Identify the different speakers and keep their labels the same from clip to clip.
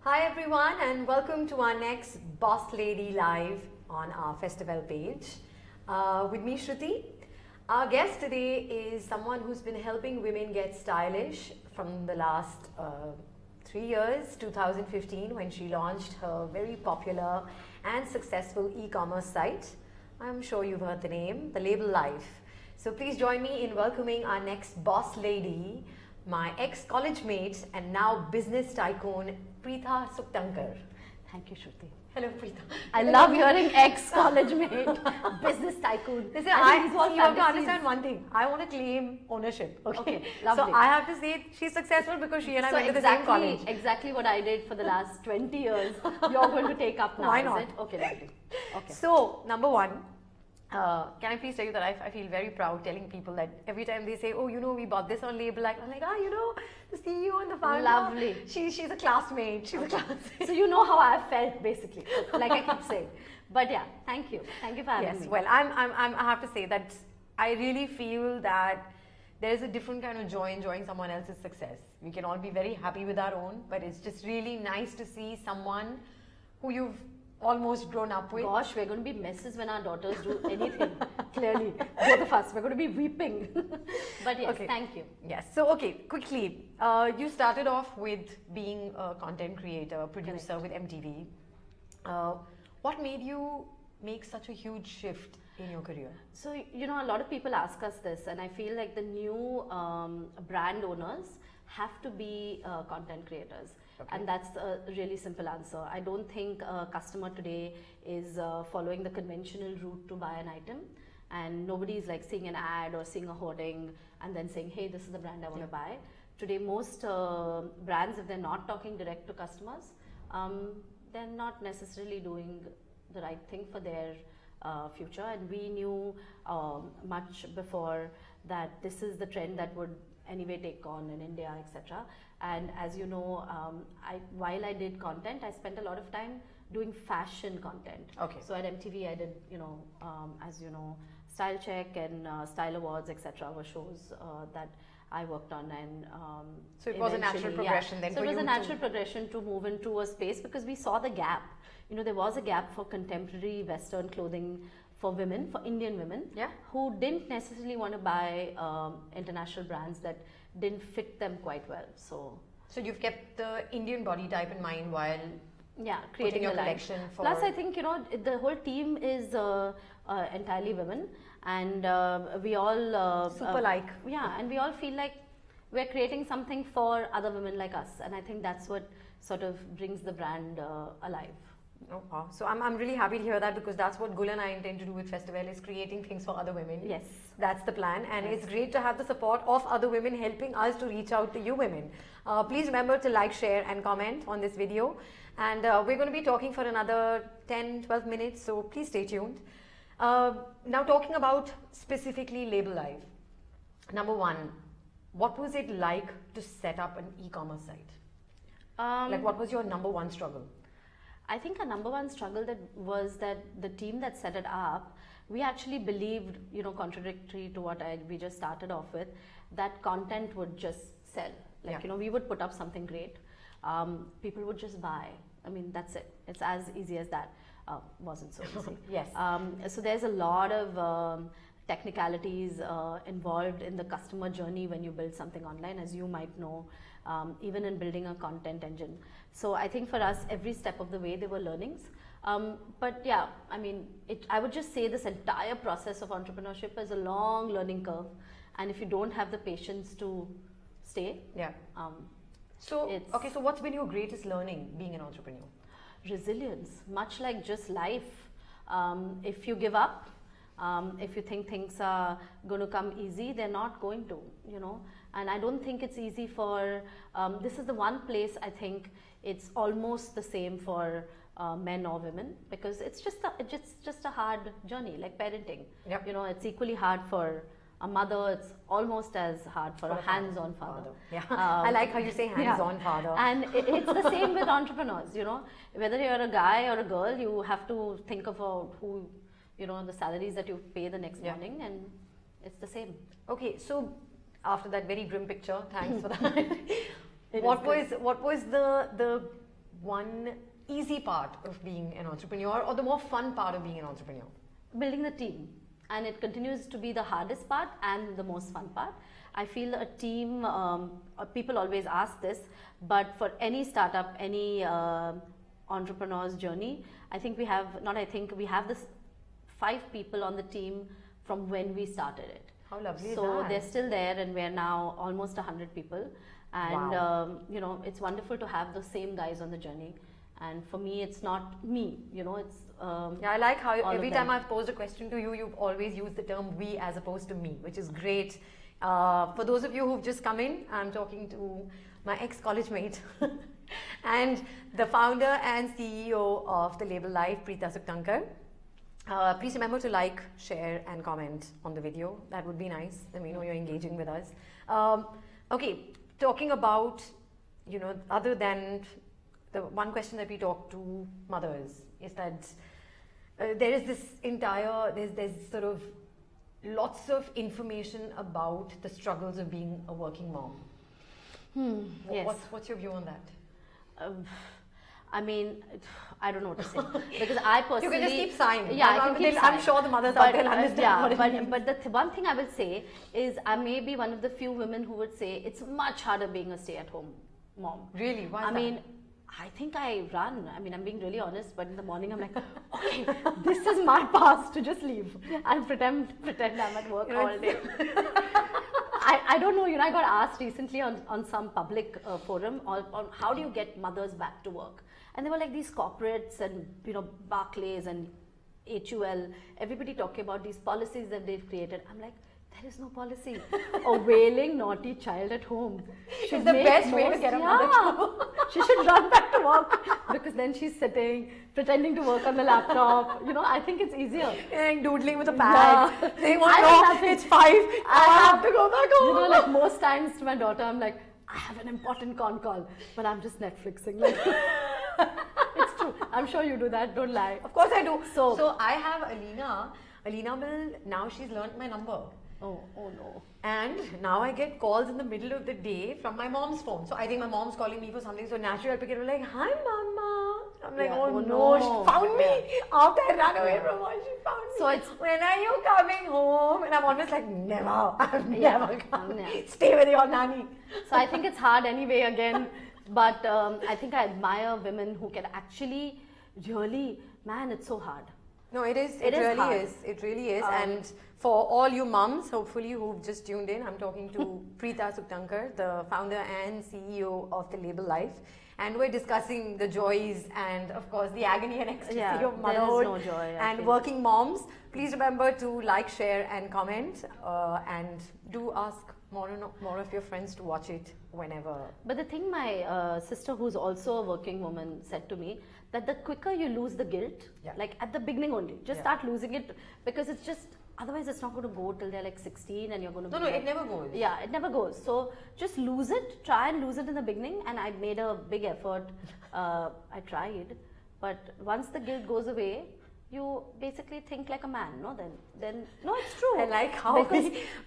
Speaker 1: Hi everyone and welcome to our next Boss Lady Live on our festival page. With me Shruti. Our guest today is someone who's been helping women get stylish from the last 3 years, 2015 when she launched her very popular and successful e-commerce site. I'm sure you've heard the name, The Label Life. So please join me in welcoming our next boss lady, my ex-college mate and now business tycoon, Preetha Suktankar.
Speaker 2: Thank you, Shruti.
Speaker 1: Hello, Preetha.
Speaker 2: I love hearing ex-college mate, business tycoon.
Speaker 1: Listen, you have to understand one thing. I want to claim ownership. Okay,
Speaker 2: lovely.
Speaker 1: So I have to say she's successful because she and I went to the same college.
Speaker 2: Exactly what I did for the last 20 years. You're going to take up now.
Speaker 1: Why not?
Speaker 2: Is it? Okay, lovely. Okay.
Speaker 1: So, number one, can I please tell you that I feel very proud telling people that every time they say, oh, you know, we bought this on Label, I'm like, you know, the CEO and the founder.
Speaker 2: Lovely.
Speaker 1: She's a classmate. She's a classmate.
Speaker 2: So you know how I felt basically, like I keep saying. But yeah, thank you. Thank you for having me.
Speaker 1: Well, I have to say that I really feel that there is a different kind of joy in enjoying someone else's success. We can all be very happy with our own, but it's just really nice to see someone who you've almost grown up with.
Speaker 2: Gosh, we're going to be messes when our daughters do anything. Clearly, both of us, we're going to be weeping. But yes,
Speaker 1: okay.
Speaker 2: Thank you.
Speaker 1: Yes. So, okay, quickly, you started off with being a content creator, producer with MTV. What made you make such a huge shift in your career?
Speaker 2: So, you know, a lot of people ask us this, and I feel like the new brand owners have to be content creators. Okay. And that's a really simple answer. I don't think a customer today is following the conventional route to buy an item, and nobody is like seeing an ad or seeing a hoarding and then saying, hey, this is the brand I want to buy. Today, most brands, if they're not talking direct to customers, they're not necessarily doing the right thing for their future. And we knew much before that this is the trend that would anyway take on in India, etc. And as you know, while I did content, I spent a lot of time doing fashion content.
Speaker 1: Okay.
Speaker 2: So at MTV, I did, you know, as you know, Style Check and Style Awards, etc. were shows that I worked on, and
Speaker 1: so it was a natural progression then.
Speaker 2: So it was a natural progression to move into a space because we saw the gap. You know, there was a gap for contemporary Western clothing for women, for Indian women, who didn't necessarily want to buy international brands that didn't fit them quite well. So
Speaker 1: you've kept the Indian body type in mind while
Speaker 2: creating
Speaker 1: your collection. For
Speaker 2: Plus, I think, you know, the whole team is entirely women, and we all
Speaker 1: super like.
Speaker 2: Yeah, and we all feel like we're creating something for other women like us, and I think that's what sort of brings the brand alive.
Speaker 1: Oh, wow. So I'm really happy to hear that, because that's what Gul and I intend to do with Festival, is creating things for other women.
Speaker 2: Yes.
Speaker 1: That's the plan, and it's great to have the support of other women helping us to reach out to you women. Please remember to like, share and comment on this video, and we're going to be talking for another 10-12 minutes, so please stay tuned. Now talking about specifically Label Live. Number one, what was it like to set up an e-commerce site? Like, what was your number one struggle?
Speaker 2: I think our number one struggle was that the team that set it up, we actually believed, you know, contradictory to what we just started off with, that content would just sell. Like, you know, we would put up something great. People would just buy. I mean, that's it. It's as easy as that. Wasn't so easy.
Speaker 1: Yes.
Speaker 2: So there's a lot of technicalities involved in the customer journey when you build something online, as you might know, even in building a content engine. So I think for us, every step of the way there were learnings. But yeah, I mean, I would just say this entire process of entrepreneurship is a long learning curve, and if you don't have the patience to stay,
Speaker 1: so what's been your greatest learning being an entrepreneur?
Speaker 2: Resilience, much like just life. If you give up, if you think things are going to come easy, they're not going to, you know. And I don't think it's easy for, this is the one place I think it's almost the same for men or women, because it's just a hard journey, like parenting.
Speaker 1: Yep.
Speaker 2: You know, it's equally hard for a mother, it's almost as hard for a hands-on father.
Speaker 1: Yeah, I like how you say hands-on father.
Speaker 2: And it's the same with entrepreneurs, you know, whether you're a guy or a girl, you have to think of who, you know, the salaries that you pay the next morning, and it's the same.
Speaker 1: Okay, so after that very grim picture, thanks for that. What was the one easy part of being an entrepreneur, or the more fun part of being an entrepreneur?
Speaker 2: Building the team, and it continues to be the hardest part and the most fun part. I feel a team, people always ask this, but for any startup, any entrepreneur's journey, we have this 5 people on the team from when we started it.
Speaker 1: How lovely.
Speaker 2: So they're still there, and we're now almost 100 people. And
Speaker 1: wow.
Speaker 2: you know, it's wonderful to have the same guys on the journey. And for me, it's not me, you know, it's
Speaker 1: yeah, I like how every time I've posed a question to you, you've always used the term we as opposed to me, which is great. For those of you who've just come in, I'm talking to my ex-college mate and the founder and CEO of The Label Life, Preeta Suktankar. Please remember to like, share and comment on the video. That would be nice. Then we know you're engaging with us. Okay, talking about, you know, other than the one question that we talk to mothers is that there is this entire, there's sort of lots of information about the struggles of being a working mom.
Speaker 2: Yes.
Speaker 1: What's your view on that?
Speaker 2: I mean, I don't know what to say because I personally.
Speaker 1: You can just keep sighing.
Speaker 2: Yeah, I can keep sighing.
Speaker 1: I'm sure the mothers out there understand what it means.
Speaker 2: But the one thing I will say is I may be one of the few women who would say it's much harder being a stay-at-home mom.
Speaker 1: Really? Why is that?
Speaker 2: I mean, I think I run. I mean, I'm being really honest, but in the morning I'm like, okay, this is my past to just leave and pretend I'm at work all day. I don't know, you know, I got asked recently on some public forum on how do you get mothers back to work? And there were like these corporates and, you know, Barclays and HUL, everybody talking about these policies that they've created. I'm like, there is no policy. A wailing naughty child at home
Speaker 1: should the best way to get a mother to
Speaker 2: she should run back to work because then she's sitting, pretending to work on the laptop. You know, I think it's easier.
Speaker 1: And doodling with a pad. Yeah. Saying, oh no, it's 5. I have to go back home.
Speaker 2: You know, like most times to my daughter, I'm like, I have an important con call, but I'm just Netflixing. Like, it's true. I'm sure you do that. Don't lie.
Speaker 1: Of course I do. So I have Alina. Alina will, now she's learnt my number.
Speaker 2: Oh no.
Speaker 1: And now I get calls in the middle of the day from my mom's phone. So I think my mom's calling me for something so natural. I pick it up like, hi mama. I'm like, oh no, she found me. After I ran away from her, she found me.
Speaker 2: So it's,
Speaker 1: when are you coming home? And I'm always like, never. I've never come.
Speaker 2: Yeah.
Speaker 1: Stay with your nanny.
Speaker 2: So I think it's hard anyway again. But I think I admire women who can actually really, man, it's so hard.
Speaker 1: No, it is. It really is. It really is. And for all you mums, hopefully, who've just tuned in, I'm talking to Preeta Suktankar, the founder and CEO of The Label Life. And we're discussing the joys and, of course, the agony and ecstasy of motherhood
Speaker 2: no joy,
Speaker 1: and working moms. Please remember to like, share and comment and do ask more of your friends to watch it whenever.
Speaker 2: But the thing my sister, who's also a working woman, said to me, that the quicker you lose the guilt, like at the beginning only, just start losing it because it's just, otherwise it's not going to go till they're like 16 and you're going to
Speaker 1: No, it never goes.
Speaker 2: Yeah, it never goes. So just lose it, try and lose it in the beginning, and I made a big effort. I tried, but once the guilt goes away, you basically think like a man, no? Then no, it's true.
Speaker 1: I like how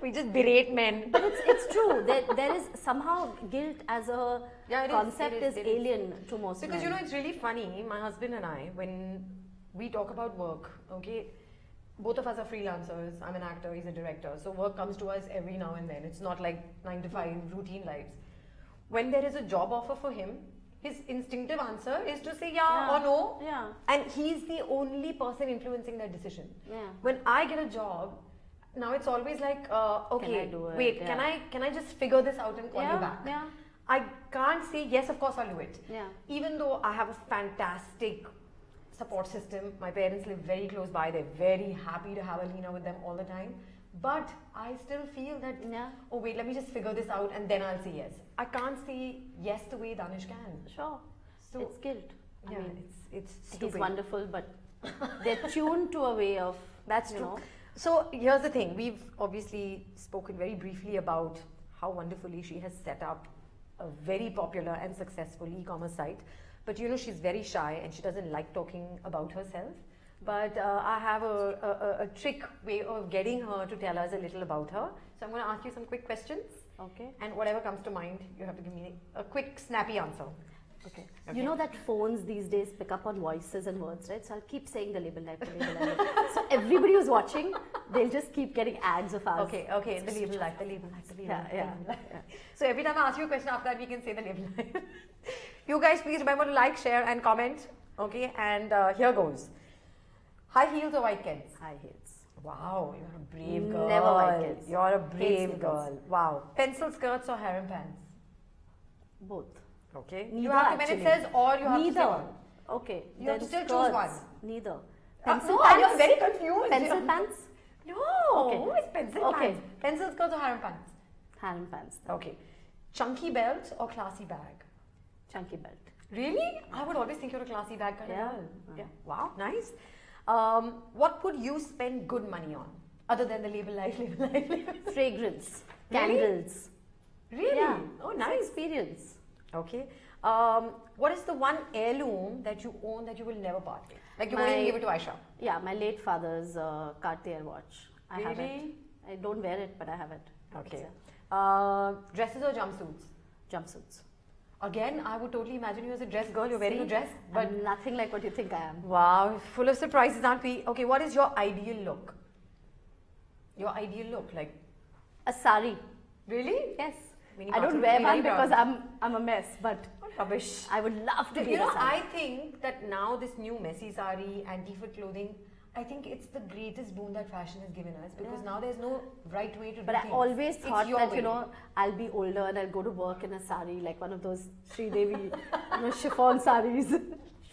Speaker 1: we just berate men.
Speaker 2: But it's true. There is somehow guilt as a concept is alien to most men.
Speaker 1: Because you know, it's really funny. My husband and I, when we talk about work, okay, both of us are freelancers. I'm an actor, he's a director. So work comes to us every now and then. It's not like 9 to 5 routine lives. When there is a job offer for him, his instinctive answer is to say or no.
Speaker 2: Yeah.
Speaker 1: And he's the only person influencing that decision.
Speaker 2: Yeah.
Speaker 1: When I get a job, now it's always like, okay, wait, can I just figure this out and call you back?
Speaker 2: Yeah.
Speaker 1: I can't say, yes, of course I'll do it.
Speaker 2: Yeah.
Speaker 1: Even though I have a fantastic support system, my parents live very close by, they're very happy to have Alina with them all the time. But I still feel that, oh wait, let me just figure this out and then I'll say yes. I can't say yes the way Danish can.
Speaker 2: Sure. So it's guilt.
Speaker 1: I mean, it's stupid.
Speaker 2: He's wonderful, but they're tuned to a way of,
Speaker 1: that's true. Know. So here's the thing. We've obviously spoken very briefly about how wonderfully she has set up a very popular and successful e-commerce site. But you know, she's very shy and she doesn't like talking about herself. But I have a trick way of getting her to tell us a little about her. So I'm going to ask you some quick questions.
Speaker 2: Okay.
Speaker 1: And whatever comes to mind, you have to give me a quick, snappy answer.
Speaker 2: Okay.
Speaker 1: Okay.
Speaker 2: You know that phones these days pick up on voices and words, right? So I'll keep saying the label life, the label life. So everybody who's watching, they'll just keep getting ads of ours.
Speaker 1: Okay, okay, the label life, the label life, the label life.
Speaker 2: Yeah,
Speaker 1: the label life.
Speaker 2: yeah.
Speaker 1: So every time I ask you a question after that, we can say the label life. You guys, please remember to like, share, and comment. Okay, and here goes. High heels or white kids?
Speaker 2: High heels.
Speaker 1: Wow, you're a brave girl.
Speaker 2: Never white kids.
Speaker 1: You're a
Speaker 2: Hates
Speaker 1: brave
Speaker 2: sneakers.
Speaker 1: girl. Wow. Pencil skirts or harem pants?
Speaker 2: Both.
Speaker 1: Okay.
Speaker 2: Neither
Speaker 1: You have to, when
Speaker 2: actually.
Speaker 1: it says or, you have
Speaker 2: Neither.
Speaker 1: to say one.
Speaker 2: Okay.
Speaker 1: You have
Speaker 2: then
Speaker 1: to still
Speaker 2: skirts.
Speaker 1: choose one.
Speaker 2: Neither.
Speaker 1: No, you're very confused.
Speaker 2: Pencil pants?
Speaker 1: No.
Speaker 2: Okay.
Speaker 1: Who is pencil
Speaker 2: Okay.
Speaker 1: pants? Pencil skirts or harem pants?
Speaker 2: Harem pants.
Speaker 1: Okay. Chunky belt or classy bag?
Speaker 2: Chunky belt.
Speaker 1: Really? I would always think you're a classy bag kind
Speaker 2: Yeah.
Speaker 1: of girl.
Speaker 2: Yeah.
Speaker 1: Wow, nice. What would you spend good money on? Other than the label life, label life, label life.
Speaker 2: Fragrance.
Speaker 1: Really?
Speaker 2: Candles.
Speaker 1: Really?
Speaker 2: Yeah.
Speaker 1: Oh,
Speaker 2: It's
Speaker 1: nice.
Speaker 2: experience.
Speaker 1: Okay. What is the one heirloom that you own that you will never part with? Like you won't
Speaker 2: My-
Speaker 1: even give it to Aisha.
Speaker 2: Yeah, my late father's Cartier watch. I have it.
Speaker 1: Really?
Speaker 2: I don't wear it, but I have it.
Speaker 1: Okay.
Speaker 2: It's,
Speaker 1: Dresses or jumpsuits?
Speaker 2: jumpsuits.
Speaker 1: Again, I would totally imagine you as a dress girl. You're wearing a
Speaker 2: See?
Speaker 1: dress, but
Speaker 2: I'm nothing like what you think I am.
Speaker 1: wow, full of surprises, aren't we? Okay, what is your ideal look? Your ideal look, like
Speaker 2: A sari.
Speaker 1: really?
Speaker 2: Yes.
Speaker 1: Mini
Speaker 2: I don't
Speaker 1: bathroom,
Speaker 2: wear
Speaker 1: mini
Speaker 2: one
Speaker 1: brown.
Speaker 2: because I'm a mess, but
Speaker 1: Rubbish.
Speaker 2: I would love to be
Speaker 1: You
Speaker 2: in
Speaker 1: know,
Speaker 2: a sari.
Speaker 1: I think that now this new messy sari, anti-fit clothing, I think it's the greatest boon that fashion has given us because
Speaker 2: Yeah.
Speaker 1: now there's no right way to do
Speaker 2: But I
Speaker 1: things.
Speaker 2: always
Speaker 1: It's
Speaker 2: thought
Speaker 1: your
Speaker 2: that,
Speaker 1: way.
Speaker 2: you know, I'll be older and I'll go to work in a sari, like one of those Sridevi, chiffon saris.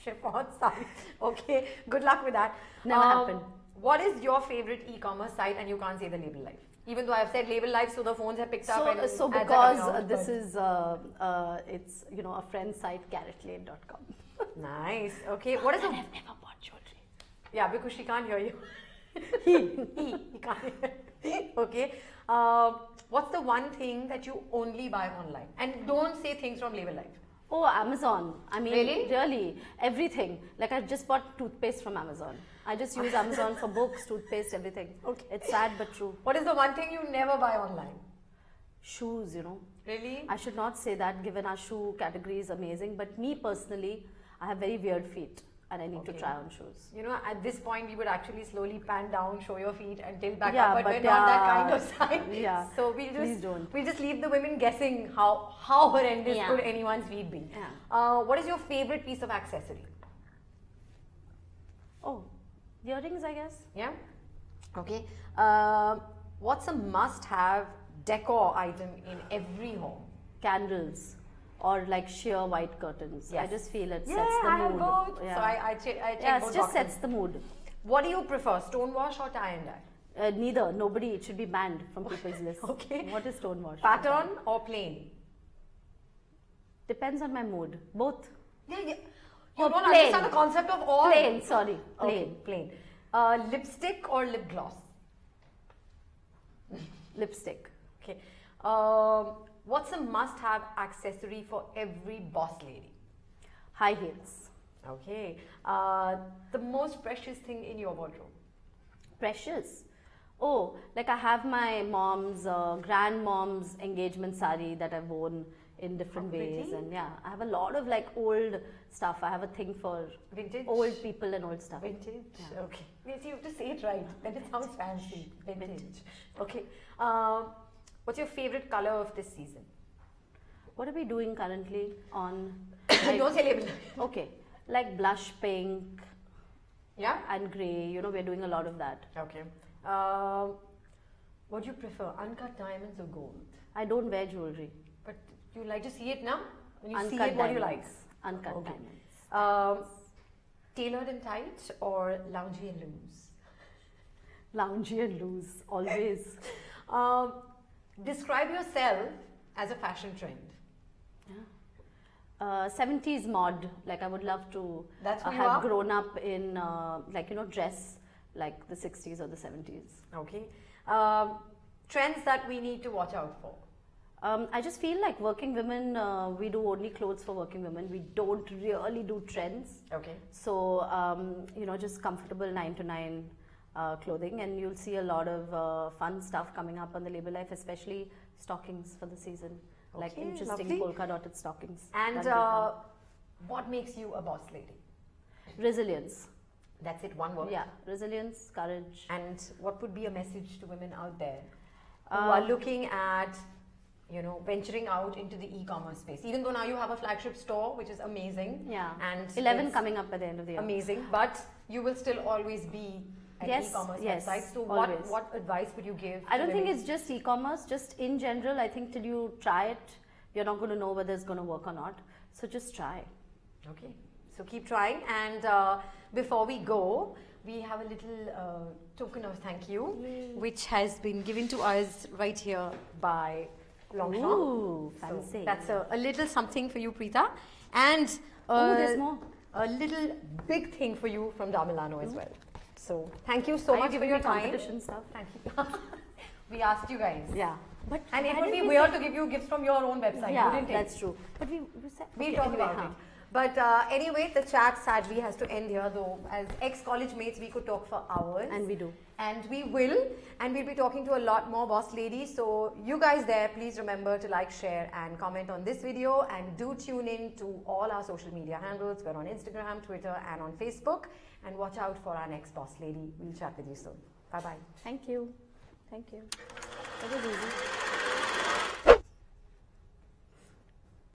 Speaker 1: Chiffon sari. Okay, good luck with that.
Speaker 2: Never happened.
Speaker 1: What is your favorite e-commerce site? And you can't say the Label Life. Even though I've said Label Life, so the phones have picked up. And
Speaker 2: So
Speaker 1: ads are
Speaker 2: because
Speaker 1: coming out,
Speaker 2: this
Speaker 1: but-
Speaker 2: is, it's, you know, a friend's site, carrotlane.com.
Speaker 1: Nice. Okay, what is the...
Speaker 2: I've never bought jewelry.
Speaker 1: Yeah, because she can't hear you. he can't hear. Okay. What's the one thing that you only buy online? And don't say things from Label Life.
Speaker 2: Oh, Amazon. I mean,
Speaker 1: Really?
Speaker 2: everything. Like I just bought toothpaste from Amazon. I just use Amazon for books, toothpaste, everything.
Speaker 1: Okay.
Speaker 2: It's sad but true.
Speaker 1: What is the one thing you never buy online?
Speaker 2: Shoes, you know.
Speaker 1: Really?
Speaker 2: I should not say that given our shoe category is amazing, but me personally, I have very weird feet and I need to
Speaker 1: Okay.
Speaker 2: try on shoes.
Speaker 1: You know, at this point, we would actually slowly pan down, show your feet, and tilt back
Speaker 2: Yeah,
Speaker 1: up. But
Speaker 2: but
Speaker 1: we're not that
Speaker 2: yeah,
Speaker 1: kind of side.
Speaker 2: yeah.
Speaker 1: So
Speaker 2: Please don't.
Speaker 1: we'll just leave the women guessing how horrendous
Speaker 2: Yeah.
Speaker 1: could anyone's feet be.
Speaker 2: Yeah.
Speaker 1: What is your favorite piece of accessory?
Speaker 2: Oh, earrings, I guess.
Speaker 1: Yeah. Okay. What's a must-have decor item in every home?
Speaker 2: Candles or like sheer white curtains. I
Speaker 1: Yes.
Speaker 2: just feel it
Speaker 1: Yeah,
Speaker 2: sets the
Speaker 1: I
Speaker 2: mood.
Speaker 1: have both.
Speaker 2: Yeah.
Speaker 1: So I check
Speaker 2: yeah,
Speaker 1: both
Speaker 2: it just
Speaker 1: boxes.
Speaker 2: sets the mood.
Speaker 1: What do you prefer, stonewash or tie and dye?
Speaker 2: Neither. Nobody. It should be banned from people's list.
Speaker 1: Okay.
Speaker 2: What is stonewash?
Speaker 1: Pattern or plain?
Speaker 2: Depends on my mood. Both.
Speaker 1: Yeah, yeah.
Speaker 2: Or
Speaker 1: You don't
Speaker 2: plain.
Speaker 1: understand the concept of all.
Speaker 2: Plain. Sorry. Plain.
Speaker 1: Okay, plain. Lipstick or lip gloss?
Speaker 2: Lipstick.
Speaker 1: Okay. What's a must-have accessory for every boss lady?
Speaker 2: High heels.
Speaker 1: Okay. The most precious thing in your wardrobe?
Speaker 2: Precious. Oh, like I have my mom's, grandmom's engagement sari that I've worn in different
Speaker 1: How
Speaker 2: ways,
Speaker 1: pretty.
Speaker 2: and yeah, I have a lot of like old stuff. I have a thing for
Speaker 1: Vintage?
Speaker 2: old people and old stuff.
Speaker 1: Vintage?
Speaker 2: Yeah.
Speaker 1: Okay. Yes, you have to say it right. Then it sounds fancy. Vintage. Okay. What's your favorite color of this season?
Speaker 2: What are we doing currently on?
Speaker 1: Don't say label.
Speaker 2: Okay, like blush pink
Speaker 1: Yeah?
Speaker 2: and grey. You know, we're doing a lot of that.
Speaker 1: Okay. What do you prefer, uncut diamonds or gold?
Speaker 2: I don't wear jewelry.
Speaker 1: But you like to see it now? When you see
Speaker 2: Uncut
Speaker 1: it, what do you like?
Speaker 2: diamonds. Uncut
Speaker 1: Okay.
Speaker 2: diamonds.
Speaker 1: Tailored and tight or loungy and loose?
Speaker 2: Loungy and loose, always.
Speaker 1: Describe yourself as a fashion trend.
Speaker 2: 70s mod, like I would love to
Speaker 1: That's who you
Speaker 2: have
Speaker 1: are?
Speaker 2: grown up in, like, you know, dress like the 60s or the 70s.
Speaker 1: Okay. Trends that we need to watch out for.
Speaker 2: I just feel like working women, we do only clothes for working women. We don't really do trends.
Speaker 1: Okay.
Speaker 2: So, you know, just comfortable 9 to 9 clothing, and you'll see a lot of fun stuff coming up on the Label Life, especially stockings for the season. Like
Speaker 1: Okay,
Speaker 2: interesting
Speaker 1: lovely.
Speaker 2: polka dotted stockings.
Speaker 1: And
Speaker 2: That'll be fun.
Speaker 1: What makes you a boss lady?
Speaker 2: Resilience.
Speaker 1: That's it, one word.
Speaker 2: Yeah, resilience, courage.
Speaker 1: And what would be a message to women out there who are looking at, you know, venturing out into the e-commerce space? Even though now you have a flagship store, which is amazing.
Speaker 2: Yeah.
Speaker 1: And
Speaker 2: 11 coming up by the end of the year.
Speaker 1: amazing, but you will still always be an e-commerce website. So what advice would you give?
Speaker 2: I don't think it's just e-commerce, just in general. I think till you try it, you're not going to know whether it's going to work or not. So just try.
Speaker 1: Okay. So keep trying. And before we go, we have a little token of thank you, which has been given to us right here by Longchamp.
Speaker 2: Ooh, fancy.
Speaker 1: So that's a little something for you, Preeta. And
Speaker 2: there's more.
Speaker 1: A little big thing for you from Damilano as well. So thank you so much for your time.
Speaker 2: Competition stuff?
Speaker 1: Thank you. We asked you guys.
Speaker 2: Yeah. But
Speaker 1: and it would be weird to give you gifts from your own website, wouldn't it?
Speaker 2: That's true. But we said
Speaker 1: we'll talk about it. But anyway, the chat sadly has to end here, though. As ex-college mates, we could talk for hours.
Speaker 2: And we do.
Speaker 1: And we will. And we'll be talking to a lot more boss ladies. So you guys there, please remember to like, share and comment on this video. And do tune in to all our social media handles. We're on Instagram, Twitter and on Facebook. And watch out for our next boss lady. We'll chat with you soon. Bye-bye.
Speaker 2: Thank you. Thank you. That was easy.